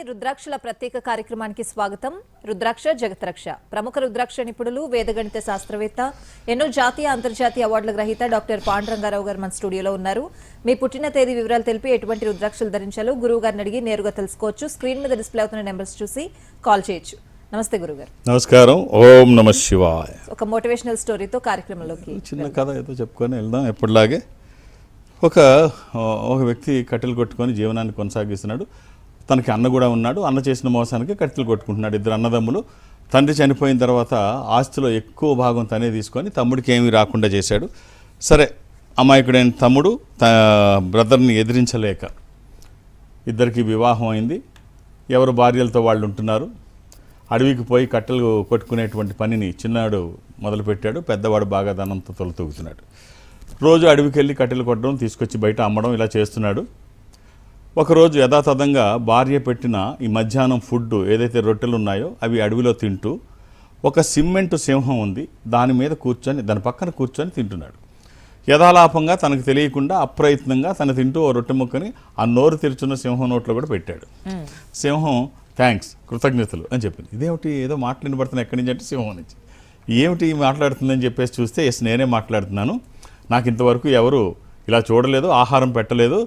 రుద్రాక్షల ప్రత్యేక కార్యక్రమానికి స్వాగతం. రుద్రాక్ష జగత్రక్ష. ప్రముఖ రుద్రాక్ష నిపుణులు, వేదగణిత శాస్త్రవేత్త, ఎన్నో జాతీయ అంతర్జాతీయ అవార్డుల గ్రహీత డాక్టర్ పాండురంగారావు గారు మన స్టూడియోలో ఉన్నారు. మీ పుట్టిన తేదీ వివరాలు తెలిపి ఎటువంటి రుద్రాక్షలు ధరించాలో గురువు గారిని అడిగి నేరుగా తెలుసుకోవచ్చు. స్క్రీన్ మీద డిస్ప్లే అవుతున్న నెంబర్స్ చూసి కాల్ చేయొచ్చు. నమస్తే గురుగారు. నమస్కారం. ఓం నమ శివాయ. ఒక మోటివేషనల్ స్టోరీతో కార్యక్రమంలోకి చిన్న కథ ఏదో చెప్పుకొని వెళ్దాం. ఎప్పటిలాగే ఒక వ్యక్తి కట్టెలు కొట్టుకొని జీవనాన్ని కొనసాగిస్తున్నాడు. తనకి అన్న కూడా ఉన్నాడు. అన్న చేసిన మోసానికి కట్టెలు కొట్టుకుంటున్నాడు. ఇద్దరు అన్నదమ్ములు. తండ్రి చనిపోయిన తర్వాత ఆస్తిలో ఎక్కువ భాగం తనే తీసుకొని తమ్ముడికి ఏమీ రాకుండా చేశాడు. సరే, అమాయకుడైన తమ్ముడు బ్రదర్ని ఎదిరించలేక ఇద్దరికి వివాహం అయింది. ఎవరు భార్యలతో వాళ్ళు ఉంటున్నారు. అడవికి పోయి కట్టెలు కొట్టుకునేటువంటి పనిని చిన్నాడు మొదలుపెట్టాడు. పెద్దవాడు బాగా ధనంతో తొలతూగుతున్నాడు. రోజు అడవికి వెళ్ళి కట్టెలు కొట్టడం, తీసుకొచ్చి బయట అమ్మడం ఇలా చేస్తున్నాడు. ఒకరోజు యథాతథంగా భార్య పెట్టిన ఈ మధ్యాహ్నం ఫుడ్ ఏదైతే రొట్టెలు ఉన్నాయో అవి అడవిలో తింటూ ఒక సిమెంటు సింహం ఉంది, దాని మీద కూర్చొని దాని పక్కన కూర్చొని తింటున్నాడు. యథాలాపంగా తనకు తెలియకుండా అప్రయత్నంగా తను తింటూ ఓ రొట్టె ముక్కని ఆ నోరు తెరుచున్న సింహం నోట్లో కూడా పెట్టాడు. సింహం థ్యాంక్స్, కృతజ్ఞతలు అని చెప్పింది. ఇదేమిటి ఏదో మాట్లాడినబడుతున్నా ఎక్కడి నుంచి అంటే సింహం నుంచి. ఏమిటి మాట్లాడుతుందని చెప్పేసి చూస్తే ఎస్ నేనే మాట్లాడుతున్నాను, నాకు ఇంతవరకు ఎవరు ఇలా చూడలేదు, ఆహారం పెట్టలేదు,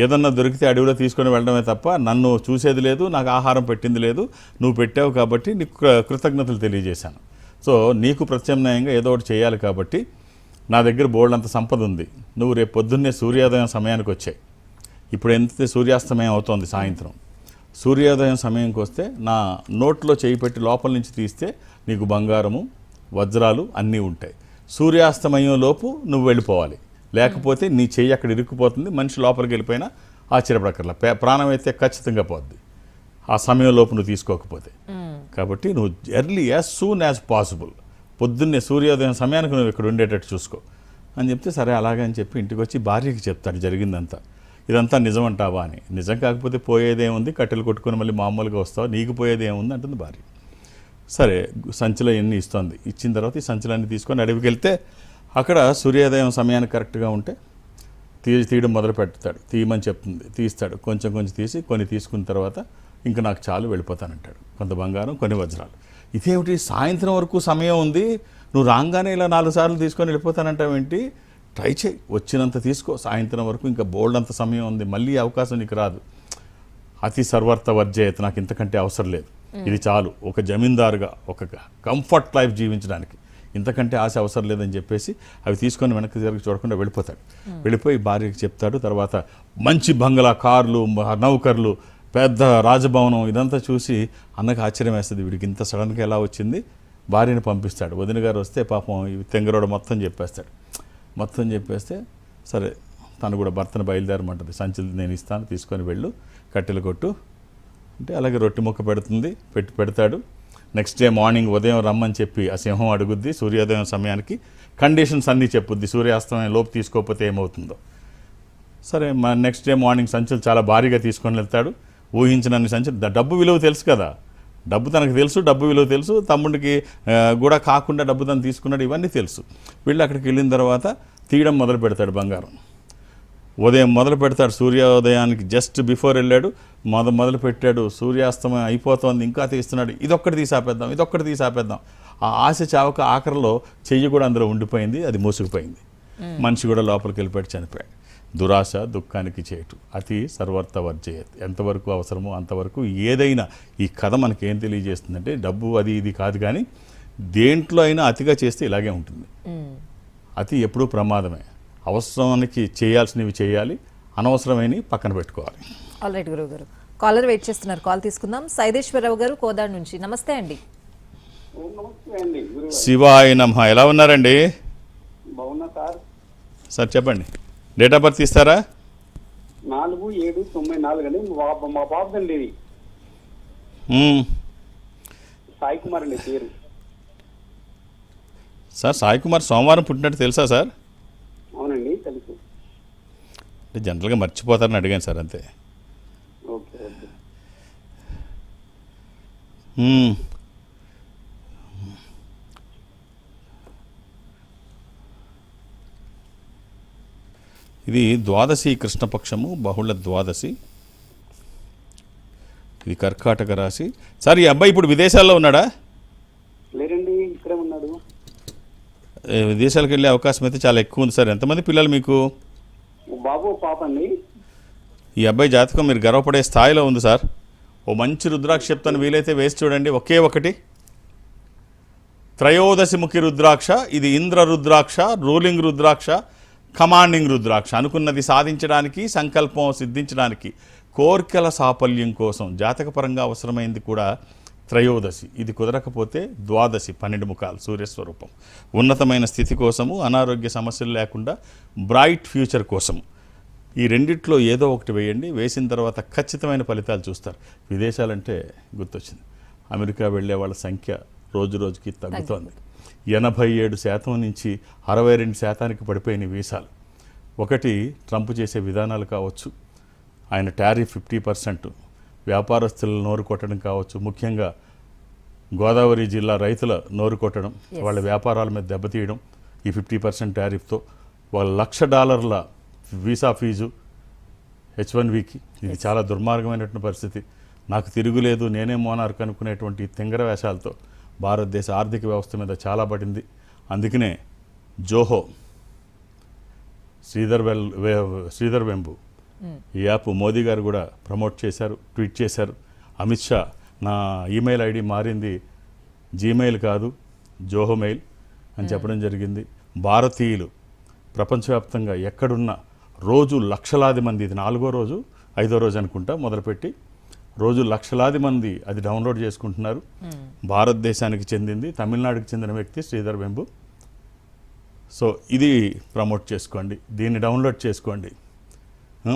ఏదన్నా దొరికితే అడవిలో తీసుకొని వెళ్ళడమే తప్ప నన్ను చూసేది లేదు, నాకు ఆహారం పెట్టింది లేదు. నువ్వు పెట్టావు కాబట్టి నీకు కృతజ్ఞతలు తెలియజేశాను. సో నీకు ప్రత్యామ్నాయంగా ఏదో ఒకటి చేయాలి కాబట్టి నా దగ్గర బోల్డంత సంపద ఉంది. నువ్వు రేపు పొద్దున్నే సూర్యోదయం సమయానికి వచ్చాయి. ఇప్పుడు ఎంత సూర్యాస్తమయం అవుతోంది సాయంత్రం. సూర్యోదయం సమయంకి వస్తే నా నోట్లో చేయి పెట్టి లోపల నుంచి తీస్తే నీకు బంగారము, వజ్రాలు అన్నీ ఉంటాయి. సూర్యాస్తమయం లోపు నువ్వు వెళ్ళిపోవాలి, లేకపోతే నీ చెయ్యి అక్కడ ఇరుక్కుపోతుంది. మనిషి లోపలికి వెళ్ళిపోయినా ఆశ్చర్యపడక్కర్లా, ప్రాణం అయితే ఖచ్చితంగా పోద్ది ఆ సమయం లోపు నువ్వు తీసుకోకపోతే. కాబట్టి నువ్వు early as soon as possible పొద్దున్నే సూర్యోదయం సమయానికి నువ్వు ఇక్కడ ఉండేటట్టు చూసుకో అని చెప్తే సరే అలాగే అని చెప్పి ఇంటికి వచ్చి భార్యకి చెప్తాడు జరిగిందంతా. ఇదంతా నిజం అంటావా అని. నిజం కాకపోతే పోయేదేముంది, కట్టెలు కొట్టుకుని మళ్ళీ మామూలుగా వస్తావు, నీకు పోయేదేముంది అంటుంది భార్య. సరే సంచిలో ఎన్ని ఇస్తుంది. ఇచ్చిన తర్వాత ఈ సంచులన్నీ తీసుకొని అడవికి వెళ్తే అక్కడ సూర్యోదయం సమయానికి కరెక్ట్గా ఉంటే తీయడం మొదలు పెడతాడు. తీయమని చెప్తుంది, తీస్తాడు. కొంచెం కొంచెం తీసి కొన్ని తీసుకున్న తర్వాత ఇంకా నాకు చాలు వెళ్ళిపోతానంటాడు. కొంత బంగారం, కొన్ని వజ్రాలు. ఇదేమిటి సాయంత్రం వరకు సమయం ఉంది, నువ్వు రాగానే ఇలా 4 సార్లు తీసుకొని వెళ్ళిపోతానంటావేంటి? ట్రై చేయి, వచ్చినంత తీసుకో. సాయంత్రం వరకు ఇంకా బోల్డ్ అంత సమయం ఉంది, మళ్ళీ అవకాశం నీకు రాదు. అతి సర్వర్త వర్జయత, నాకు ఇంతకంటే అవసరం లేదు, ఇది చాలు ఒక జమీందారుగా ఒక కంఫర్ట్ లైఫ్ జీవించడానికి, ఇంతకంటే ఆశ అవసరం లేదని చెప్పేసి అవి తీసుకొని వెనక్కి తిరిగి చూడకుండా వెళ్ళిపోతాడు. వెళ్ళిపోయి భార్యకి చెప్తాడు. తర్వాత మంచి బంగ్లా, కార్లు, నౌకర్లు, పెద్ద రాజభవనం ఇదంతా చూసి అన్నకు ఆశ్చర్యం వేస్తుంది. వీడికి ఇంత సడన్గా ఎలా వచ్చింది? భార్యని పంపిస్తాడు. వదిన గారు వస్తే పాపం తెంగరోడు మొత్తం చెప్పేస్తాడు. మొత్తం చెప్పేస్తే సరే తను కూడా భర్తను బయలుదేరమంటుంది. సంచులు నేను ఇస్తాను, తీసుకొని వెళ్ళు, కట్టెలు కొట్టు అంటే అలాగే రొట్టె ముక్క పెడతాడు. నెక్స్ట్ డే మార్నింగ్ ఉదయం రమ్మని చెప్పి ఆ సింహం అడుగుద్ది. సూర్యోదయం సమయానికి కండిషన్స్ అన్నీ చెప్పుద్ది, సూర్యాస్తమయం లోపు తీసుకోకపోతే ఏమవుతుందో. సరే నెక్స్ట్ డే మార్నింగ్ సంచులు చాలా భారీగా తీసుకొని వెళ్తాడు. ఊహించినన్ని సంచులు. డబ్బు విలువ తెలుసు కదా, డబ్బు తనకు తెలుసు, డబ్బు విలువ తెలుసు. తమ్ముడికి కూడా కాకుండా డబ్బు తను తీసుకున్నాడు, ఇవన్నీ తెలుసు. వీళ్ళు అక్కడికి వెళ్ళిన తర్వాత తీయడం మొదలు పెడతాడు బంగారం. ఉదయం మొదలు పెడతాడు, సూర్యోదయానికి జస్ట్ బిఫోర్ వెళ్ళాడు, మొదలు పెట్టాడు. సూర్యాస్తమయం అయిపోతుంది, ఇంకా తీస్తున్నాడు. ఇదొక్కటి తీసాపేద్దాం. ఆ ఆశ చావక ఆఖరిలో చెయ్యి కూడా అందులో ఉండిపోయింది, అది మూసుకుపోయింది. మనిషి కూడా లోపలికి వెళ్ళిపోయి చనిపోయాడు. దురాశ దుఃఖానికి చేటు, అతి సర్వర్త వర్జయత్. ఎంతవరకు అవసరమో అంతవరకు ఏదైనా. ఈ కథ మనకి ఏం తెలియజేస్తుందంటే డబ్బు అది ఇది కాదు, కానీ దేంట్లో అయినా అతిగా చేస్తే ఇలాగే ఉంటుంది. అతి ఎప్పుడూ ప్రమాదమే. అవసరానికి చేయాల్సినవి చేయాలి, అనవసరమైనవి పక్కన పెట్టుకోవాలి. ఆల్రైట్ గురువు గారు, కాలర్ వెయిట్ చేస్తున్నారు, కాల్ తీసుకుందాం. సైదేశ్వరరావు గారు కోదాడు నుంచి. నమస్తే అండి. శివాయ నమః. ఎలా ఉన్నారండి? బాగున్నా సార్. సార్ చెప్పండి, డేట్ ఆఫ్ బర్త్ ఇస్తారా? 4/7/94 అండి. మా బాబు అండి ఇది. సాయి కుమార్ అండి పేరు. సార్ సాయి కుమార్ సోమవారం పుట్టినట్టు తెలుసా సార్? అవునండి తెలుసు. అంటే జనరల్గా మర్చిపోతారని అడిగాను సార్, అంతే. Okay okay. ఇది ద్వాదశి కృష్ణపక్షము, బహుళ ద్వాదశి. ఇది కర్కాటక రాశి. సార్ ఈ అబ్బాయి ఇప్పుడు విదేశాల్లో ఉన్నాడా? లేరండి, ఇక్కడే ఉన్నాడు. విదేశాలకు వెళ్ళే అవకాశం అయితే చాలా ఎక్కువ ఉంది సార్. ఎంతమంది పిల్లలు మీకు? బాబు పాప అండి. ఈ అబ్బాయి జాతకం మీరు గర్వపడే స్థాయిలో ఉంది సార్. ఓ మంచి రుద్రాక్ష చెప్తాను, వీలైతే వేసి చూడండి. ఒకే ఒకటి త్రయోదశిముఖి రుద్రాక్ష. ఇది ఇంద్ర రుద్రాక్ష, రూలింగ్ రుద్రాక్ష, కమాండింగ్ రుద్రాక్ష. అనుకున్నది సాధించడానికి, సంకల్పం సిద్ధించడానికి, కోర్కెల సాఫల్యం కోసం జాతకపరంగా అవసరమైంది కూడా త్రయోదశి. ఇది కుదరకపోతే ద్వాదశి, 12 ముఖాలు సూర్యస్వరూపం. ఉన్నతమైన స్థితి కోసము, అనారోగ్య సమస్యలు లేకుండా బ్రైట్ ఫ్యూచర్ కోసము. ఈ రెండిట్లో ఏదో ఒకటి వేయండి. వేసిన తర్వాత ఖచ్చితమైన ఫలితాలు చూస్తారు. విదేశాలంటే గుర్తొచ్చింది, అమెరికా వెళ్ళే వాళ్ళ సంఖ్య రోజు రోజుకి తగ్గుతోంది. 87% నుంచి 62% పడిపోయిన వీసాలు. ఒకటి ట్రంప్ చేసే విధానాలు కావచ్చు, ఆయన టారిఫ్ 50%, వ్యాపారస్తుల నోరు కొట్టడం కావచ్చు, ముఖ్యంగా గోదావరి జిల్లా రైతుల నోరు కొట్టడం, వాళ్ళ వ్యాపారాల మీద దెబ్బతీయడం ఈ 50% టారిఫ్తో. వాళ్ళ $1,00,000 వీసా ఫీజు H1Bకి. ఇది చాలా దుర్మార్గమైనటువంటి పరిస్థితి. నాకు తిరుగులేదు, నేనే మోనార్క్ అనుకునేటువంటి తింగర వేషాలతో భారతదేశ ఆర్థిక వ్యవస్థ మీద చాలా పడింది. అందుకనే జోహో, శ్రీధర్ వెంబు ఈ యాప్ మోదీ గారు కూడా ప్రమోట్ చేశారు, ట్వీట్ చేశారు. అమిత్ షా నా ఈమెయిల్ ఐడి మారింది, జీమెయిల్ కాదు జోహో మెయిల్ అని చెప్పడం జరిగింది. భారతీయులు ప్రపంచవ్యాప్తంగా ఎక్కడున్నా రోజు లక్షలాది మంది, ఇది 4వ రోజు 5వ రోజు అనుకుంటా మొదలుపెట్టి, రోజు లక్షలాది మంది అది డౌన్లోడ్ చేసుకుంటున్నారు. భారతదేశానికి చెందింది, తమిళనాడుకి చెందిన వ్యక్తి శ్రీధర్ వెంబు. సో ఇది ప్రమోట్ చేసుకోండి, దీన్ని డౌన్లోడ్ చేసుకోండి.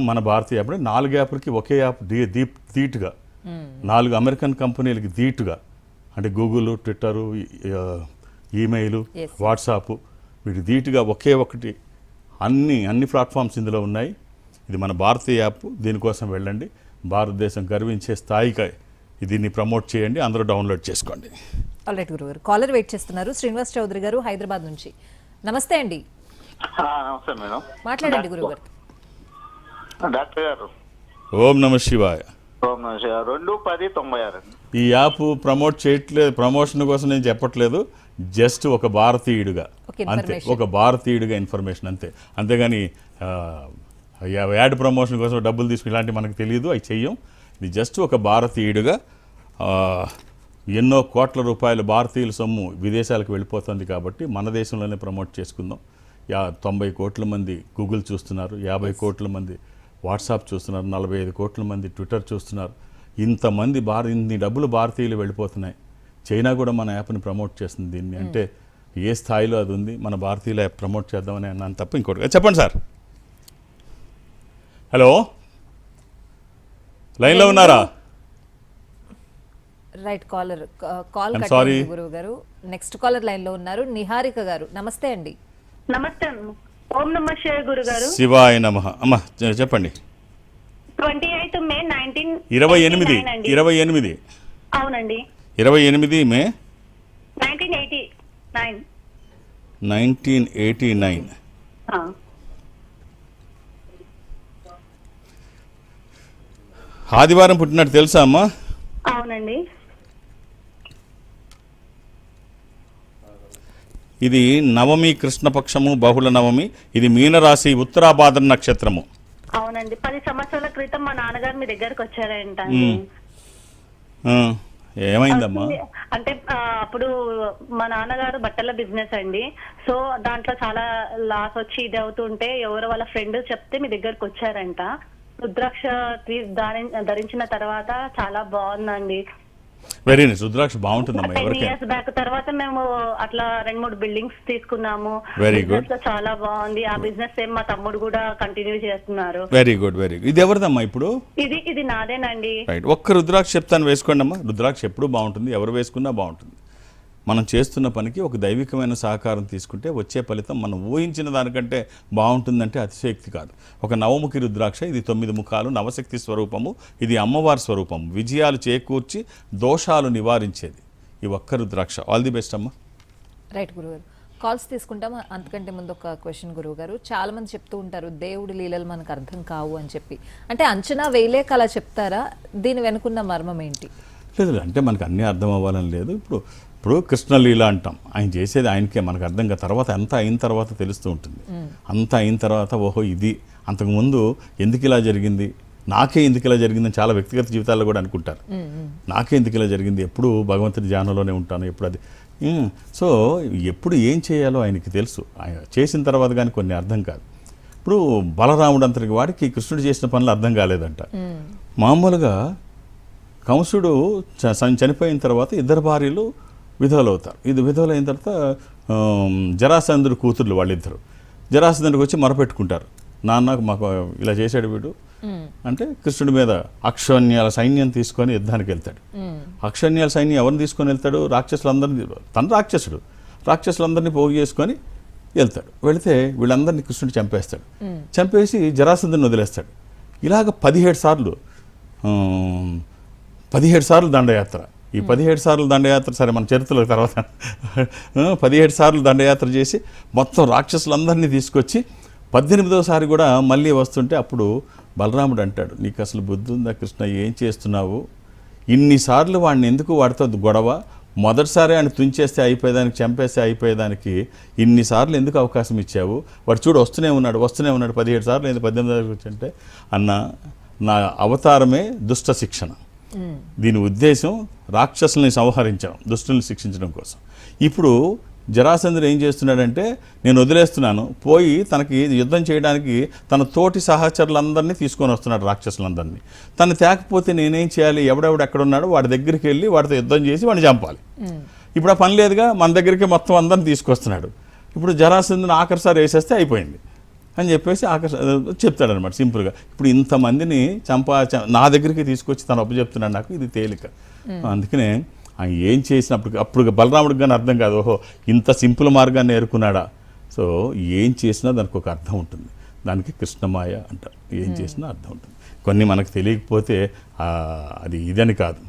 మన భారతీయ యాప్ 4 యాప్లకి ఒకే యాప్ ధీటుగా, 4 అమెరికన్ కంపెనీలకి ధీటుగా, అంటే గూగుల్, ట్విట్టరు, ఈమెయిల్, వాట్సాప్, వీటి ధీటుగా ఒకే ఒకటి అన్ని ప్లాట్ఫామ్స్ ఇందులో ఉన్నాయి. ఇది మన భారతీయ యాప్, దీనికోసం వెళ్ళండి. భారతదేశం గర్వించే స్థాయికి దీన్ని ప్రమోట్ చేయండి, అందరూ డౌన్లోడ్ చేసుకోండి. ఆల్రైట్ గురుగారు, కాలర్ వెయిట్ చేస్తున్నారు. శ్రీనివాస్ చౌదరి గారు హైదరాబాద్ నుంచి. నమస్తే అండి. నమస్తే మేడం, మాట్లాడండి గురుగారు. డాక్టర్ గారు. ఓం నమ శివాయ. ఓం నమః శివాయ. 2-10-96 అండి. ఈ యాప్ ప్రమోట్ చేయట్లేదు, ప్రమోషన్ కోసం నేను చెప్పట్లేదు, జస్ట్ ఒక భారతీయుడిగా అంతే, ఒక భారతీయుడిగా ఇన్ఫర్మేషన్ అంతే. అంతేగాని యాడ్ ప్రమోషన్ కోసం డబ్బులు తీసుకుని ఇలాంటివి మనకు తెలియదు, అవి చెయ్యం. ఇది జస్ట్ ఒక భారతీయుడిగా ఎన్నో కోట్ల రూపాయలు భారతీయుల సొమ్ము విదేశాలకు వెళ్ళిపోతుంది కాబట్టి మన దేశంలోనే ప్రమోట్ చేసుకుందాం. 90 కోట్ల మంది గూగుల్ చూస్తున్నారు, 50 కోట్ల మంది వాట్సాప్ చూస్తున్నారు, 45 కోట్ల మంది ట్విట్టర్ చూస్తున్నారు. ఇంతమంది ఇన్ని డబ్బులు భారతీయులు వెళ్ళిపోతున్నాయి. చైనా కూడా మన యాప్ని ప్రమోట్ చేస్తుంది. దీన్ని అంటే ఏ స్థాయిలో అది ఉంది, మన భారతీయుల యాప్ ప్రమోట్ చేద్దామని అన్నాను తప్ప ఇంకోటి. చెప్పండి సార్. హలో, లైన్లో ఉన్నారా? రైట్, కాల్ సారీ గురువు గారు. నెక్స్ట్ కాలర్ లైన్ లో ఉన్నారు, నిహారిక గారు. నమస్తే అండి. నమస్తే అమ్మ. ఓం నమః శివాయ గురుగారు. శివాయ నమః. అమ్మ చెప్పండి. 28 మే 28 అవునండి. 28 మే 1989. 1989. ఆదివారం పుట్టినట్టు తెలుసా అమ్మా? అవునండి. ఇది నవమి, కృష్ణపక్షము, బహుళ నవమి. ఇది మీనరాశి, ఉత్తరాభాద్ర నక్షత్రము. అవునండి. 10 సంవత్సరాల క్రితం మా నాన్నగారు మీ దగ్గరకు వచ్చారంట. ఏమైందమ్మా? అంటే అప్పుడు మా నాన్నగారు బట్టల బిజినెస్ అండి. సో దాంట్లో చాలా లాస్ వచ్చి ఇది అవుతుంటే ఎవరో వాళ్ళ ఫ్రెండ్ చెప్తే మీ దగ్గరకు వచ్చారంట. రుద్రాక్ష ధరించిన తర్వాత చాలా బాగుందండి. Very nice. రుద్రాక్ష బాగుంటుందమ్మా. 10 years బ్యాక్ తర్వాత మేము అట్లా 2-3 బిల్డింగ్స్ తీసుకున్నాము. Very good. చాలా బాగుంది. ఆ బిజినెస్ మా తమ్ముడు కూడా కంటిన్యూ చేస్తున్నారు. Very good, very good. ఇది ఎవరిదమ్మా ఇప్పుడు? ఇది నాదేనండి. రైట్. ఒక్క రుద్రాక్ష చెప్తాను, వేసుకోండి అమ్మా. రుద్రాక్ష ఎప్పుడు బాగుంటుంది, ఎవరు వేసుకున్నా బాగుంటుంది. మనం చేస్తున్న పనికి ఒక దైవికమైన సహకారం తీసుకుంటే వచ్చే ఫలితం మనం ఊహించిన దానికంటే బాగుంటుందంటే అతిశయోక్తి కాదు. ఒక నవముఖి రుద్రాక్ష, ఇది 9 ముఖాలు, నవశక్తి స్వరూపము. ఇది అమ్మవారి స్వరూపము, విజయాలు చేకూర్చి దోషాలు నివారించేది ఈ ఒక్క రుద్రాక్ష. ఆల్ ది బెస్ట్ అమ్మా. రైట్ గురుగారు, కాల్స్ తీసుకుంటాం. అంతకంటే ముందు ఒక క్వశ్చన్ గురువు గారు, చాలా మంది చెప్తూ ఉంటారు దేవుడి లీలలు మనకు అర్థం కావు అని చెప్పి. అంటే అంచనా వేయలేక అలా చెప్తారా? దీని వెనుకున్న మర్మం ఏంటి? లేదు, అంటే మనకు అన్నీ అర్థం అవ్వాలని లేదు. ఇప్పుడు కృష్ణలీల అంటాం, ఆయన చేసేది ఆయనకే, మనకు అర్థం కాదు. తర్వాత అంతా అయిన తర్వాత తెలుస్తూ ఉంటుంది. అంతా అయిన తర్వాత ఓహో ఇది అంతకుముందు ఎందుకు ఇలా జరిగింది, నాకే ఎందుకు ఇలా జరిగిందని చాలా వ్యక్తిగత జీవితాల్లో కూడా అనుకుంటారు. నాకే ఎందుకు ఇలా జరిగింది, ఎప్పుడు భగవంతుడి ధ్యానంలోనే ఉంటాను, ఎప్పుడు అది. సో ఎప్పుడు ఏం చేయాలో ఆయనకి తెలుసు. ఆయన చేసిన తర్వాత కానీ కొన్ని అర్థం కాదు. ఇప్పుడు బలరాముడు అంతటి వాడికి కృష్ణుడు చేసిన పనులు అర్థం కాలేదంట. మామూలుగా కంసుడు చనిపోయిన తర్వాత ఇద్దరు భార్యలు విధవలు అవుతారు. ఇది విధవలు అయిన తర్వాత జరాసంధుడు కూతుర్లు వాళ్ళిద్దరు జరాసంధుడికి వచ్చి మొరపెట్టుకుంటారు, నాన్న మాకు ఇలా చేశాడు వీడు అంటే. కృష్ణుడి మీద అక్షోణ్యాల సైన్యం తీసుకొని యుద్ధానికి వెళ్తాడు. అక్షోణ్యాల సైన్యం ఎవరిని తీసుకొని వెళ్తాడు? రాక్షసులందరినీ. తన రాక్షసుడు, రాక్షసులందరినీ పోగు చేసుకొని వెళ్తాడు. వెళితే వీళ్ళందరినీ కృష్ణుడు చంపేస్తాడు. చంపేసి జరాసంధుడిని వదిలేస్తాడు. ఇలాగ 17 సార్లు దండయాత్ర. ఈ 17 సార్లు దండయాత్ర, సరే మన చరిత్రలో తర్వాత 17 సార్లు దండయాత్ర చేసి మొత్తం రాక్షసులందరినీ తీసుకొచ్చి 18వ సారి కూడా మళ్ళీ వస్తుంటే అప్పుడు బలరాముడు అంటాడు, నీకు అసలు బుద్ధి ఉందా కృష్ణ, ఏం చేస్తున్నావు? ఇన్నిసార్లు వాడిని ఎందుకు, వాడితో గొడవ, మొదటిసారి ఆయన తుంచేస్తే అయిపోయేదానికి, చంపేస్తే అయిపోయేదానికి ఇన్నిసార్లు ఎందుకు అవకాశం ఇచ్చావు? వాడు చూడు వస్తూనే ఉన్నాడు 17 సార్లు, 18 వచ్చంటే అన్న, నా అవతారమే దుష్ట శిక్షణ. దీని ఉద్దేశం రాక్షసుల్ని సంహరించడం, దుష్టుల్ని శిక్షించడం కోసం. ఇప్పుడు జరాసంధుడు ఏం చేస్తున్నాడంటే, నేను వదిలేస్తున్నాను, పోయి తనకి యుద్ధం చేయడానికి తన తోటి సహచరులందరినీ తీసుకొని వస్తున్నాడు, రాక్షసులందరినీ. తను తేకపోతే నేనేం చేయాలి? ఎవడెవడు ఎక్కడున్నాడో వాడి దగ్గరికి వెళ్ళి వాడితో యుద్ధం చేసి వాడిని చంపాలి. ఇప్పుడు ఆ పని లేదుగా, మన దగ్గరికి మొత్తం అందరిని తీసుకొస్తున్నాడు. ఇప్పుడు జరాసంధుని ఆఖరిసారి వేసేస్తే అయిపోయింది అని చెప్పేసి చెప్తాడనమాట సింపుల్గా. ఇప్పుడు ఇంతమందిని నా దగ్గరికి తీసుకొచ్చి తను అప్పచెప్తున్నాడు, నాకు ఇది తేలిక. అందుకనే ఆయన ఏం చేసినప్పుడు అప్పుడు బలరాముడికి కానీ అర్థం కాదు, ఓహో ఇంత సింపుల్ మార్గాన్ని ఏరుకున్నాడా. సో ఏం చేసినా దానికి ఒక అర్థం ఉంటుంది. దానికి కృష్ణమాయ అంటారు. ఏం చేసినా అర్థం ఉంటుంది. కొన్ని మనకు తెలియకపోతే అది ఇదని కాదు,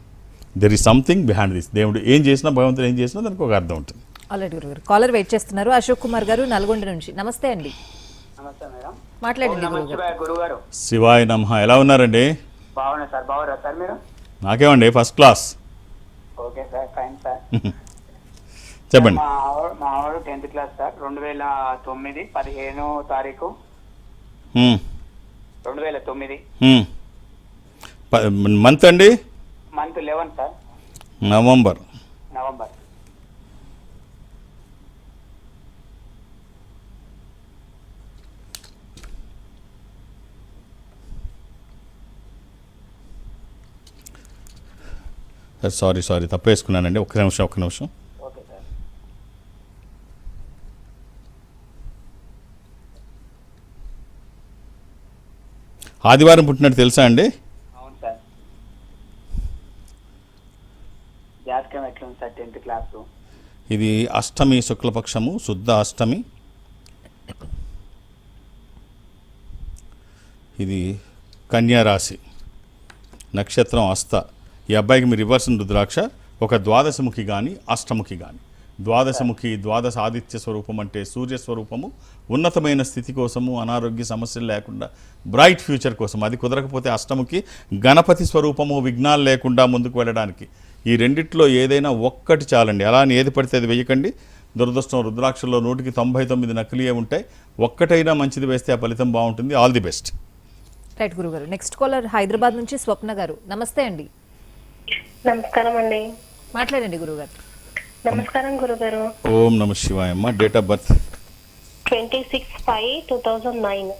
there is something behind this. దేవుడు ఏం చేసినా, భగవంతుడు ఏం చేసినా దానికి ఒక అర్థం ఉంటుంది. ఆల్రెడీ గురుగారు కాలర్ వెయిట్ చేస్తున్నారు. అశోక్ కుమార్ గారు నల్గొండ నుంచి. నమస్తే అండి, నమస్తే మేడం. మాట్లాడండి గురుగారు. శివాయ నమః. ఎలా ఉన్నారండి? బాగున్నా సార్. బాగున్నారా సార్ మీరు? నాకేమండి first class. Okay sir, fine sir. చెప్పండి. మా ఆవిడ 10th క్లాస్ సార్. 2009 15వ తారీఖు 2009 మంత్ అండి? Month 11 sir. నవంబర్. సారీ తప్పేసుకున్నానండి. ఒక్క నిమిషం. Okay sir. ఆదివారం పుట్టినట్టు తెలుసా అండి? అవును సార్. జాతకం ఎట్లుంది సార్? 10th class. ఇది అష్టమి శుక్లపక్షము, శుద్ధ అష్టమి. ఇది కన్యా రాశి, నక్షత్రం హస్త. ఈ అబ్బాయికి మీ రివర్స్ రుద్రాక్ష ఒక ద్వాదశముఖి కానీ అష్టముఖి కానీ. ద్వాదశముఖి, ద్వాదశ ఆదిత్య స్వరూపం అంటే సూర్య స్వరూపము, ఉన్నతమైన స్థితి కోసము, అనారోగ్య సమస్యలు లేకుండా బ్రైట్ ఫ్యూచర్ కోసం. అది కుదరకపోతే అష్టముఖి గణపతి స్వరూపము, విఘ్నాలు లేకుండా ముందుకు వెళ్ళడానికి. ఈ రెండిట్లో ఏదైనా ఒక్కటి చాలండి. అలా అని ఏది పడితే అది వేయకండి. దురదృష్టం, రుద్రాక్షల్లో 199 నకిలీయే ఉంటాయి. ఒక్కటైనా మంచిది వేస్తే ఆ ఫలితం బాగుంటుంది. All the best. రైట్ గురుగారు. నెక్స్ట్ కాలర్ హైదరాబాద్ నుంచి స్వప్న గారు. నమస్తే అండి. నమస్కారం అండి. మాట్లాడండి గురుగారు. నమస్కారం గురుగారు. ఓం నమ శివాయ. అమ్మ డేట్ ఆఫ్ బర్త్? 26/5/2009.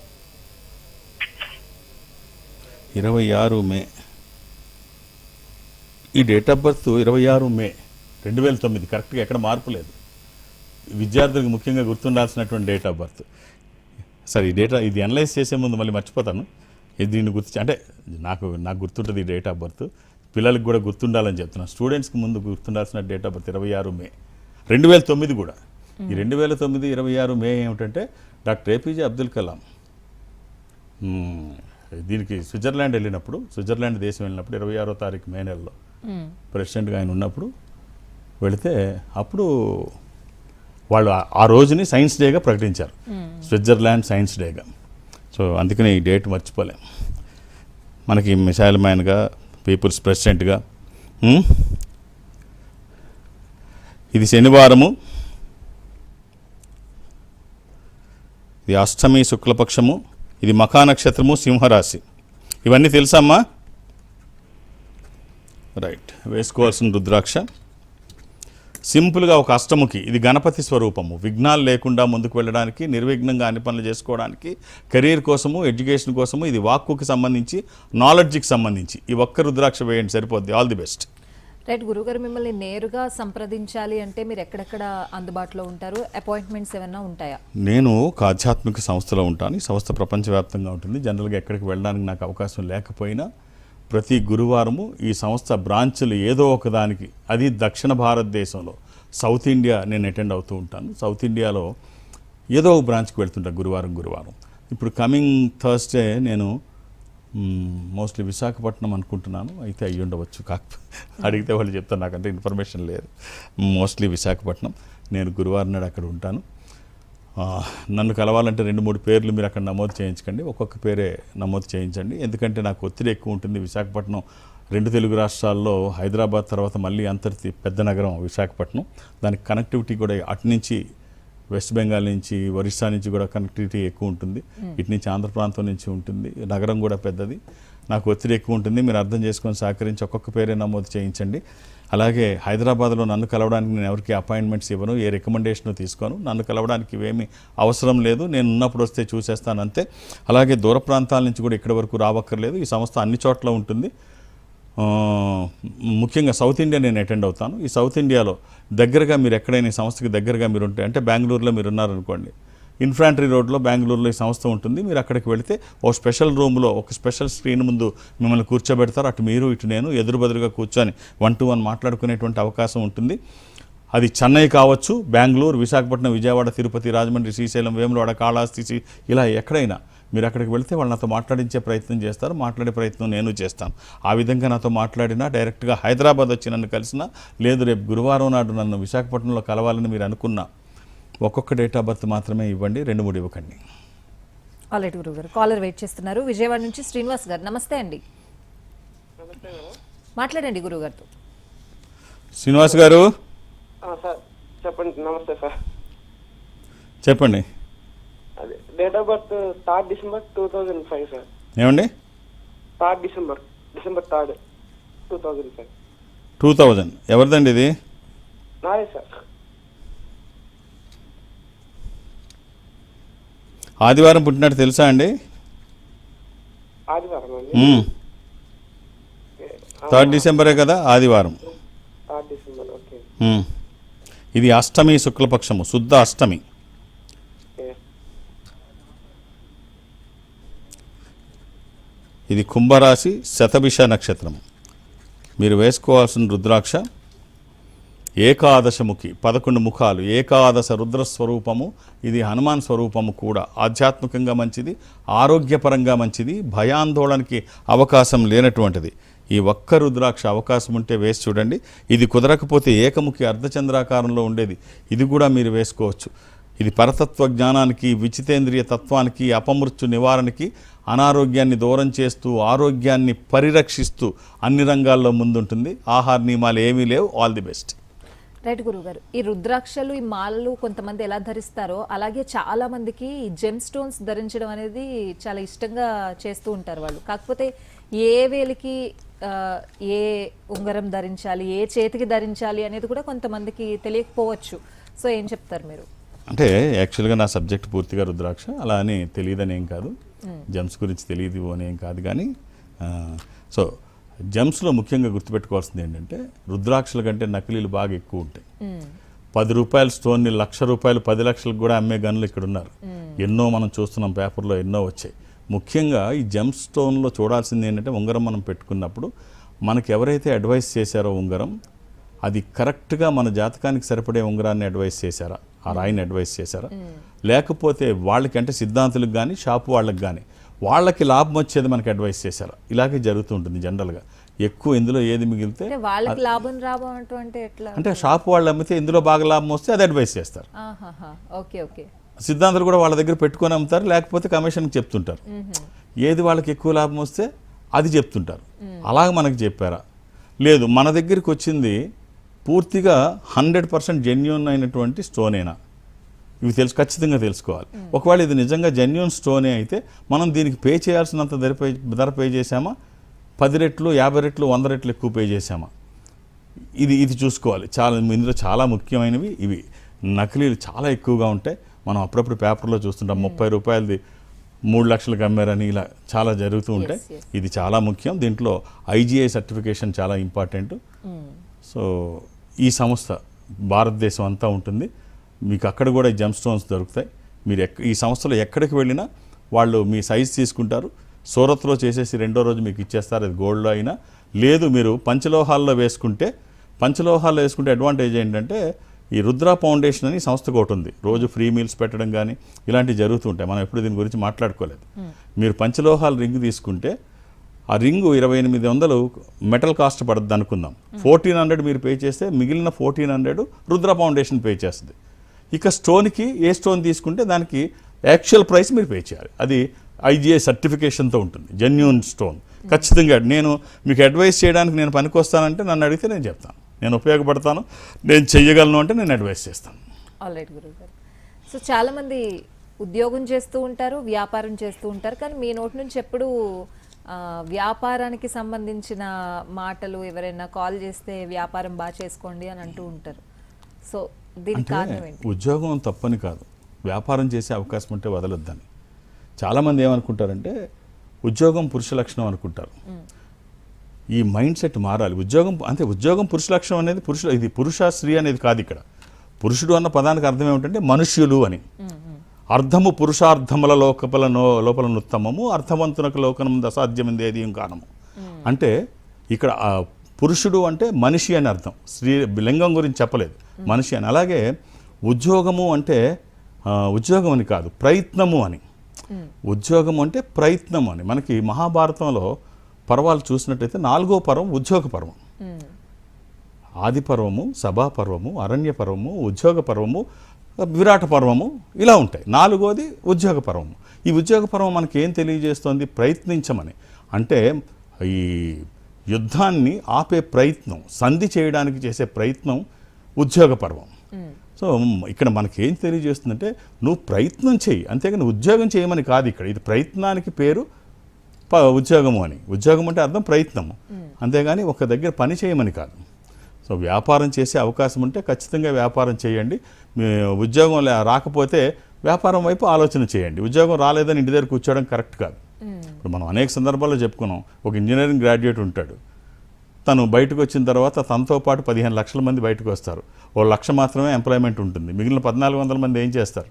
26 మే. ఈ డేట్ ఆఫ్ బర్త్ 26 మే 2009. కరెక్ట్గా ఎక్కడ మార్పు లేదు. విద్యార్థులకు ముఖ్యంగా గుర్తుండాల్సినటువంటి డేట్ ఆఫ్ బర్త్. సరే, ఇది అనలైజ్ చేసే ముందు మళ్ళీ మర్చిపోతాను. దీన్ని అంటే నాకు గుర్తుంటుంది ఈ డేట్ ఆఫ్ బర్త్. పిల్లలకు కూడా గుర్తుండాలని చెప్తున్నాను. స్టూడెంట్స్కి ముందు గుర్తుండాల్సిన డేట్ ఆఫ్ బర్త్ 26 మే 2009 కూడా. ఈ 2009 26 మే ఏమిటంటే డాక్టర్ ఏపీజే అబ్దుల్ కలాం దీనికి స్విట్జర్లాండ్ వెళ్ళినప్పుడు, స్విట్జర్లాండ్ దేశం వెళ్ళినప్పుడు 26వ తారీఖు మే నెలలో ప్రెసిడెంట్గా ఆయన ఉన్నప్పుడు వెళితే, అప్పుడు వాళ్ళు ఆ రోజుని సైన్స్ డేగా ప్రకటించారు, స్విట్జర్లాండ్ సైన్స్ డేగా. సో అందుకని ఈ డేట్ మర్చిపోలేం. మనకి మిసైల్ మ్యాన్గా, పీపుల్స్ ప్రెసిడెంట్గా. ఇది శనివారము, ఇది అష్టమి శుక్లపక్షము, ఇది మఖా నక్షత్రము, సింహరాశి. ఇవన్నీ తెలుసమ్మా? రైట్. వేసుకోవాల్సిన రుద్రాక్ష సింపుల్గా ఒక అష్టముఖి. ఇది గణపతి స్వరూపము. విఘ్నాలు లేకుండా ముందుకు వెళ్ళడానికి, నిర్విఘ్నంగా అన్ని పనులు చేసుకోవడానికి, కెరీర్ కోసము, ఎడ్యుకేషన్ కోసము, ఇది వాక్కుకి సంబంధించి, నాలెడ్జ్కి సంబంధించి ఈ ఒక్క రుద్రాక్ష వేయండి, సరిపోద్ది. All the best. రైట్ గురుగారు, మిమ్మల్ని నేరుగా సంప్రదించాలి అంటే మీరు ఎక్కడెక్కడ అందుబాటులో ఉంటారు? అపాయింట్మెంట్స్ ఏమైనా ఉంటాయా? నేను ఒక ఆధ్యాత్మిక సంస్థలో ఉంటాను. ఈ సంస్థ ప్రపంచవ్యాప్తంగా ఉంటుంది. జనరల్గా ఎక్కడికి వెళ్ళడానికి నాకు అవకాశం లేకపోయినా ప్రతి గురువారము ఈ సంస్థ బ్రాంచ్లు ఏదో ఒకదానికి, అది దక్షిణ భారతదేశంలో సౌత్ ఇండియా నేను అటెండ్ అవుతూ ఉంటాను. సౌత్ ఇండియాలో ఏదో ఒక బ్రాంచ్కి వెళ్తుంటాను గురువారం. ఇప్పుడు కమింగ్ థర్స్డే నేను మోస్ట్లీ విశాఖపట్నం అనుకుంటున్నాను, అయితే అయ్యి ఉండవచ్చు. అడిగితే వాళ్ళు చెప్తారు, నాకంటే ఇన్ఫర్మేషన్ లేదు. మోస్ట్లీ విశాఖపట్నం. నేను గురువారం నాడు అక్కడ ఉంటాను. నన్ను కలవాలంటే 2-3 పేర్లు మీరు అక్కడ నమోదు చేయించకండి, ఒక్కొక్క పేరే నమోదు చేయించండి. ఎందుకంటే నాకు ఒత్తిడి ఎక్కువ ఉంటుంది. విశాఖపట్నం 2 తెలుగు రాష్ట్రాల్లో, హైదరాబాద్ తర్వాత మళ్ళీ అంతటి పెద్ద నగరం విశాఖపట్నం. దానికి కనెక్టివిటీ కూడా అటు నుంచి వెస్ట్ బెంగాల్ నుంచి, ఒరిస్సా నుంచి కూడా కనెక్టివిటీ ఎక్కువ ఉంటుంది. ఇటు నుంచి ఆంధ్ర ప్రాంతం నుంచి ఉంటుంది. నగరం కూడా పెద్దది. నాకు ఒత్తిడి ఎక్కువ ఉంటుంది. మీరు అర్థం చేసుకొని సహకరించి ఒక్కొక్క పేరే నమోదు చేయించండి. అలాగే హైదరాబాద్లో నన్ను కలవడానికి నేను ఎవరికి అపాయింట్మెంట్స్ ఇవ్వను, ఏ రికమెండేషన్ తీసుకోను. నన్ను కలవడానికి ఇవేమీ అవసరం లేదు. నేను ఉన్నప్పుడు వస్తే చూసేస్తాను అంతే. అలాగే దూర ప్రాంతాల నుంచి కూడా ఇక్కడి వరకు రావక్కర్లేదు. ఈ సంస్థ అన్ని చోట్ల ఉంటుంది. ముఖ్యంగా సౌత్ ఇండియా నేను అటెండ్ అవుతాను. ఈ సౌత్ ఇండియాలో దగ్గరగా మీరు ఎక్కడైనా ఈ సంస్థకి దగ్గరగా మీరు ఉంటే, అంటే బెంగళూరులో మీరు ఉన్నారనుకోండి, ఇన్ఫాంట్రీ రోడ్లో బెంగళూరులో ఈ సంస్థ ఉంటుంది. మీరు అక్కడికి వెళితే ఓ స్పెషల్ రూమ్లో ఒక స్పెషల్ స్క్రీన్ ముందు మిమ్మల్ని కూర్చోబెడతారు. అటు మీరు ఇటు నేను ఎదురుబెదురుగా కూర్చొని 1-to-1 మాట్లాడుకునేటువంటి అవకాశం ఉంటుంది. అది చెన్నై కావచ్చు, బెంగళూరు, విశాఖపట్నం, విజయవాడ, తిరుపతి, రాజమండ్రి, శ్రీశైలం, వేములవాడ, కాళహస్తి, ఇలా ఎక్కడైనా మీరు అక్కడికి వెళితే వాళ్ళు నాతో మాట్లాడించే ప్రయత్నం చేస్తారు. మాట్లాడే ప్రయత్నం నేను చేస్తాను. ఆ విధంగా నాతో మాట్లాడినా, డైరెక్ట్గా హైదరాబాద్ వచ్చి నన్ను కలిసినా, లేదు రేపు గురువారం నాడు నన్ను విశాఖపట్నంలో కలవాలని మీరు అనుకున్నా, ఒక్కొక్క డేట్ ఆఫ్ బర్త్ మాత్రమే ఇవ్వండి, 2-3 ఇవ్వకండి. ఆల్రెడీ గురుగారు కాలర్ వెయిట్ చేస్తున్నారు. విజయవాడ నుంచి శ్రీనివాస్ గారు, నమస్తే అండి. మాట్లాడండి గురుగారితో. శ్రీనివాస్ గారు సార్ చెప్పండి. నమస్తే సార్. చెప్పండి. అదే date of birth 3rd December 2005 sir. ఏమండి? 3rd December 3rd 2005. 2000. ఎవరిదండి ఇది? నాదే సార్. ఆదివారం పుట్టినట్టు తెలుసా అండి? ఆదివారం అండి. 3rd December కదా, ఆదివారం. 3rd December. ఓకే. ఇది అష్టమి శుక్లపక్షము, శుద్ధ అష్టమి. ఇది కుంభరాశి, శతభిష నక్షత్రం. మీరు వేసుకోవాల్సిన రుద్రాక్ష ఏకాదశముఖి, 11 ముఖాలు, ఏకాదశ రుద్ర స్వరూపము. ఇది హనుమాన్ స్వరూపము కూడా. ఆధ్యాత్మికంగా మంచిది, ఆరోగ్యపరంగా మంచిది, భయాందోళనకి అవకాశం లేనటువంటిది. ఈ ఒక్క రుద్రాక్ష అవకాశం ఉంటే వేసి చూడండి. ఇది కుదరకపోతే ఏకముఖి అర్ధచంద్రాకారంలో ఉండేది, ఇది కూడా మీరు వేసుకోవచ్చు. ఇది పరతత్వ జ్ఞానానికి, విచితేంద్రియ తత్వానికి, అపమృత్యు నివారణకి, అనారోగ్యాన్ని దూరం చేస్తూ ఆరోగ్యాన్ని పరిరక్షిస్తూ అన్ని రంగాల్లో ముందుంటుంది. ఆహార నియమాలు ఏమీ లేవు. All the best. రైట్ గురుగారు, ఈ రుద్రాక్షలు, ఈ మాలలు కొంతమంది ఎలా ధరిస్తారో అలాగే చాలా మందికి జెమ్ స్టోన్స్ ధరించడం అనేది చాలా ఇష్టంగా చేస్తూ ఉంటారు వాళ్ళు. కాకపోతే ఏ వేలికి ఏ ఉంగరం ధరించాలి, ఏ చేతికి ధరించాలి అనేది కూడా కొంతమందికి తెలియకపోవచ్చు. సో ఏం చెప్తారు మీరు? అంటే యాక్చువల్గా నా సబ్జెక్ట్ పూర్తిగా రుద్రాక్ష, అలా అని తెలియదని ఏం కాదు, జెమ్స్ గురించి తెలియదు అని ఏం కాదు. కానీ సో జెమ్స్లో ముఖ్యంగా గుర్తుపెట్టుకోవాల్సింది ఏంటంటే, రుద్రాక్షల కంటే నకిలీలు బాగా ఎక్కువ ఉంటాయి. 10 రూపాయల స్టోన్ని 1,00,000 రూపాయలు, 10 లక్షలకు కూడా అమ్మే గనులు ఇక్కడ ఉన్నారు. ఎన్నో మనం చూస్తున్నాం, పేపర్లో ఎన్నో వచ్చాయి. ముఖ్యంగా ఈ జెమ్ స్టోన్లో చూడాల్సింది ఏంటంటే, ఉంగరం మనం పెట్టుకున్నప్పుడు మనకి ఎవరైతే అడ్వైస్ చేశారో ఉంగరం, అది కరెక్ట్గా మన జాతకానికి సరిపడే ఉంగరాన్ని అడ్వైస్ చేశారా, ఆ రాయిని అడ్వైస్ చేశారా, లేకపోతే వాళ్ళకి అంటే సిద్ధాంతులకు కానీ షాపు వాళ్ళకి కానీ వాళ్ళకి లాభం వచ్చేది మనకి అడ్వైస్ చేశారా, ఇలాగే జరుగుతూ ఉంటుంది జనరల్గా. ఎక్కువ ఇందులో ఏది మిగిలితే అంటే వాళ్ళకి లాభం రావడం అంటే ఎట్లా? అంటే షాప్ వాళ్ళు అమ్మితే ఇందులో బాగా లాభం వస్తే అది అడ్వైస్ చేస్తారు. ఆహాహా, ఓకే ఓకే. సిద్ధాంతాలు కూడా వాళ్ళ దగ్గర పెట్టుకొని అమ్ముతారు, లేకపోతే కమిషన్కి చెప్తుంటారు. ఏది వాళ్ళకి ఎక్కువ లాభం వస్తే అది చెప్తుంటారు. అలాగ మనకు చెప్పారా? లేదు, మన దగ్గరికి వచ్చింది పూర్తిగా 100% జెన్యూన్ అయినటువంటి స్టోనేనా, ఇవి ఖచ్చితంగా తెలుసుకోవాలి. ఒకవేళ ఇది నిజంగా జెన్యూన్ స్టోనే అయితే మనం దీనికి పే చేయాల్సినంత ధర పే చేసామా, 10 రెట్లు 50 రెట్లు 100 రెట్లు ఎక్కువ పే చేసామా, ఇది చూసుకోవాలి. ఇందులో చాలా ముఖ్యమైనవి ఇవి. నకిలీలు చాలా ఎక్కువగా ఉంటాయి. మనం అప్పుడప్పుడు పేపర్లో చూస్తుంటాం 30 రూపాయలది 3 లక్షలకు అమ్మారని, ఇలా చాలా జరుగుతూ ఉంటాయి. ఇది చాలా ముఖ్యం. దీంట్లో IGI సర్టిఫికేషన్ చాలా ఇంపార్టెంట్. సో ఈ సంస్థ భారతదేశం అంతా ఉంటుంది. మీకు అక్కడ కూడా ఈ జెమ్ స్టోన్స్ దొరుకుతాయి. మీరు ఈ సంస్థలో ఎక్కడికి వెళ్ళినా వాళ్ళు మీ సైజ్ తీసుకుంటారు, సూరత్లో చేసేసి రెండో రోజు మీకు ఇచ్చేస్తారు. అది గోల్డ్లో అయినా లేదు, మీరు పంచలోహాల్లో వేసుకుంటే అడ్వాంటేజ్ ఏంటంటే ఈ రుద్ర ఫౌండేషన్ అని సంస్థకు ఒకటి ఉంది. రోజు ఫ్రీ మీల్స్ పెట్టడం కానీ ఇలాంటివి జరుగుతూ ఉంటాయి. మనం ఎప్పుడు దీని గురించి మాట్లాడుకోలేదు. మీరు పంచలోహాల రింగ్ తీసుకుంటే ఆ రింగు 2800 మెటల్ కాస్ట్ పడుతుంది అనుకుందాం. 1400 మీరు పే చేస్తే మిగిలిన 1400 రుద్ర ఫౌండేషన్ పే చేస్తుంది. ఇక స్టోన్కి ఏ స్టోన్ తీసుకుంటే దానికి యాక్చువల్ ప్రైస్ మీరు పే చేయాలి. అది IGI సర్టిఫికేషన్తో ఉంటుంది, జెన్యూన్ స్టోన్. ఖచ్చితంగా నేను మీకు అడ్వైస్ చేయడానికి నేను పనికొస్తానంటే నన్ను అడిగితే నేను చెప్తాను, నేను ఉపయోగపడతాను, నేను చెయ్యగలను అంటే నేను అడ్వైస్ చేస్తాను. ఆల్రైట్ గురువు గారు. సో చాలామంది ఉద్యోగం చేస్తూ ఉంటారు, వ్యాపారం చేస్తూ ఉంటారు, కానీ మీ నోటి నుంచి ఎప్పుడు వ్యాపారానికి సంబంధించిన మాటలు ఎవరైనా కాల్ చేస్తే వ్యాపారం బాగా చేసుకోండి అని అంటూ ఉంటారు. సో దీనికి కారణం ఏంటి? ఉద్యోగం తప్పని కాదు, వ్యాపారం చేసే అవకాశం ఉంటే వదలొద్దని. చాలామంది ఏమనుకుంటారంటే ఉద్యోగం పురుష లక్షణం అనుకుంటారు. ఈ మైండ్ సెట్ మారాలి. ఉద్యోగం పురుష లక్షణం అనేది ఇది పురుష స్త్రీ అనేది కాదు. ఇక్కడ పురుషుడు అన్న పదానికి అర్థం ఏమిటంటే మనుష్యులు అని. అర్థము పురుషార్థముల లోపల నుత్తమము, అర్థవంతునకు లోకనము అసాధ్యమైంది ఏది కానము. అంటే ఇక్కడ పురుషుడు అంటే మనిషి అని అర్థం, స్త్రీ లింగం గురించి చెప్పలేదు, మనిషి అని. అలాగే ఉద్యోగము అంటే ఉద్యోగం అని కాదు, ప్రయత్నము అని. ఉద్యోగం అంటే ప్రయత్నం అని. మనకి మహాభారతంలో పర్వాలు చూసినట్టయితే 4వ పర్వం ఉద్యోగ పర్వం. ఆది పర్వము, సభా పర్వము, అరణ్య పర్వము, ఉద్యోగ పర్వము, విరాట పర్వము, ఇలా ఉంటాయి. 4వది ఉద్యోగ పర్వము. ఈ ఉద్యోగ పర్వం మనకి ఏం తెలియజేస్తోంది? ప్రయత్నించమని. అంటే ఈ యుద్ధాన్ని ఆపే ప్రయత్నం, సంధి చేయడానికి చేసే ప్రయత్నం ఉద్యోగ పర్వం. సో ఇక్కడ మనకేం తెలియజేస్తుందంటే నువ్వు ప్రయత్నం చేయి, అంతేగాని ఉద్యోగం చేయమని కాదు. ఇక్కడ ఇది ప్రయత్నానికి పేరు ఉద్యోగము అని. ఉద్యోగం అంటే అర్థం ప్రయత్నము, అంతేగాని ఒక దగ్గర పని చేయమని కాదు. సో వ్యాపారం చేసే అవకాశం ఉంటే ఖచ్చితంగా వ్యాపారం చేయండి. ఉద్యోగం రాకపోతే వ్యాపారం వైపు ఆలోచన చేయండి. ఉద్యోగం రాలేదని ఇంటి దగ్గర కూర్చోవడం కరెక్ట్ కాదు. ఇప్పుడు మనం అనేక సందర్భాల్లో చెప్పుకున్నాం. ఒక ఇంజనీరింగ్ గ్రాడ్యుయేట్ ఉంటాడు, తను బయటకు వచ్చిన తర్వాత తనతో పాటు 15 లక్షల మంది బయటకు వస్తారు. 1 లక్ష మాత్రమే ఎంప్లాయ్మెంట్ ఉంటుంది, మిగిలిన 1400 మంది ఏం చేస్తారు?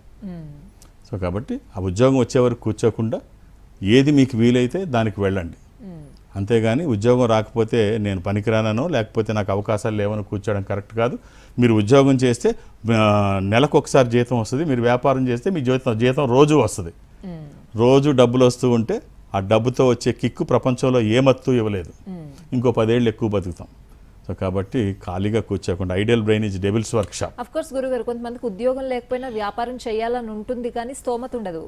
సో కాబట్టి ఆ ఉద్యోగం వచ్చే వరకు కూర్చోకుండా ఏది మీకు వీలైతే దానికి వెళ్ళండి. అంతేగాని ఉద్యోగం రాకపోతే నేను పనికిరానో లేకపోతే నాకు అవకాశాలు లేవని కూర్చోవడం కరెక్ట్ కాదు. మీరు ఉద్యోగం చేస్తే నెలకు ఒకసారి జీతం వస్తుంది, మీరు వ్యాపారం చేస్తే మీ జీతం రోజు వస్తుంది. రోజు డబ్బులు వస్తూ ఉంటే ఆ డబ్బుతో వచ్చే కిక్కు ప్రపంచంలో ఏ మత్తు ఇవ్వలేదు. ఇంకో 10 ఏళ్ళు ఎక్కువ బతుకుతాం. సో కాబట్టి ఖాళీగా కూర్చోకుండా idle brain is devil's workshop. Of course గురుగారు, కొంతమందికి ఉద్యోగం లేకపోయినా వ్యాపారం చేయాలని ఉంటుంది, కానీ స్తోమత ఉండదు.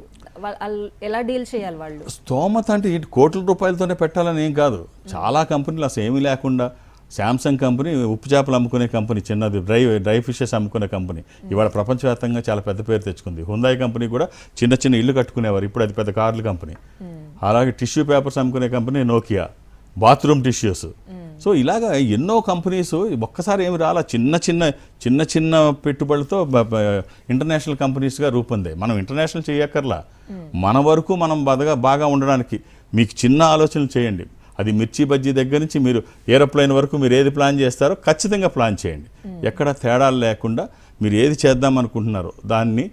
ఎలా డీల్ చేయాలి వాళ్ళు? స్తోమత అంటే ఇటు కోట్ల రూపాయలతోనే పెట్టాలని ఏం కాదు. చాలా కంపెనీలు అసలు ఏమీ లేకుండా, శాంసంగ్ కంపెనీ ఉప్పు చేపలు అమ్ముకునే కంపెనీ, చిన్నది డ్రై ఫిషెస్ అమ్ముకునే కంపెనీ, ఇవాళ ప్రపంచవ్యాప్తంగా చాలా పెద్ద పేరు తెచ్చుకుంది. హుందాయ్ కంపెనీ కూడా చిన్న ఇల్లు కట్టుకునేవారు, ఇప్పుడు అది పెద్ద కార్ల కంపెనీ. అలాగే టిష్యూ పేపర్స్ అమ్ముకునే company Nokia, bathroom tissues. So ఇలాగా ఎన్నో కంపెనీస్ ఒక్కసారి ఏమి రాలా, చిన్న చిన్న పెట్టుబడులతో ఇంటర్నేషనల్ కంపెనీస్గా రూపొందాయి. మనం ఇంటర్నేషనల్ చేయక్కర్లా, మన వరకు మనం బాగా ఉండడానికి మీకు చిన్న ఆలోచనలు చేయండి. అది మిర్చి బజ్జీ దగ్గర నుంచి మీరు ఏరోప్లేన్ వరకు మీరు ఏది ప్లాన్ చేస్తారో ఖచ్చితంగా ప్లాన్ చేయండి. ఎక్కడ తేడాలు లేకుండా మీరు ఏది చేద్దాం అనుకుంటున్నారో దాన్ని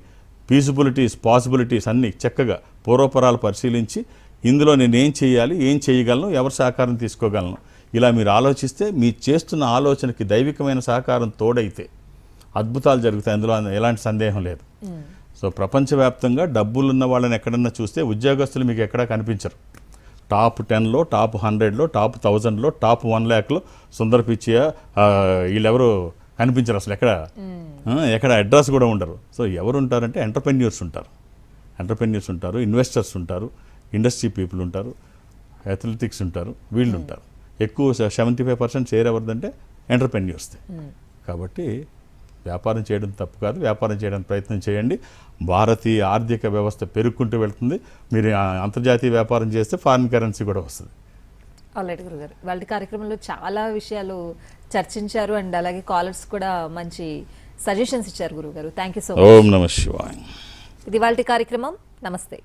పాసిబిలిటీస్ అన్నీ చక్కగా పూర్వపరాలు పరిశీలించి ఇందులో నేను ఏం చేయాలి, ఏం చేయగలను, ఎవరి సహకారం తీసుకోగలను, ఇలా మీరు ఆలోచిస్తే మీ చేస్తున్న ఆలోచనకి దైవికమైన సహకారం తోడైతే అద్భుతాలు జరుగుతాయి. అందులో ఎలాంటి సందేహం లేదు. సో ప్రపంచవ్యాప్తంగా డబ్బులున్న వాళ్ళని ఎక్కడన్నా చూస్తే ఉద్యోగస్తులు మీకు ఎక్కడా కనిపించరు. టాప్ 10లో, టాప్ 100లో, టాప్ 1000లో, టాప్ 1 lakh సుందర్ పిచ్చయ్య వీళ్ళెవరు కనిపించరు అసలు ఎక్కడ అడ్రస్ కూడా ఉండరు. సో ఎవరు ఉంటారంటే ఎంటర్ప్రెన్యూర్స్ ఉంటారు, ఇన్వెస్టర్స్ ఉంటారు, ఇండస్ట్రీ పీపుల్ ఉంటారు, అథ్లెటిక్స్ ఉంటారు, వీళ్ళు ఉంటారు. ఎక్కువ 75% షేర్ ఎవరిదంటే ఎంటర్ప్రెన్యూర్స్ది. కాబట్టి వ్యాపారం చేయడం తప్పు కాదు, వ్యాపారం చేయడానికి ప్రయత్నం చేయండి. భారతీయ ఆర్థిక వ్యవస్థ పెరుగుకుంటూ వెళ్తుంది. మీరు అంతర్జాతీయ వ్యాపారం చేస్తే ఫారిన్ కరెన్సీ కూడా వస్తుంది. ఆల్రెడీ గురుగారు వాళ్ళ కార్యక్రమంలో చాలా విషయాలు చర్చించారు అండ్ అలాగే కాలర్స్ కూడా మంచి సజెషన్స్ ఇచ్చారు గురుగారు. Thank you so much. ఓం నమః శివాయ. ఇది వాళ్ళ కార్యక్రమం. నమస్తే.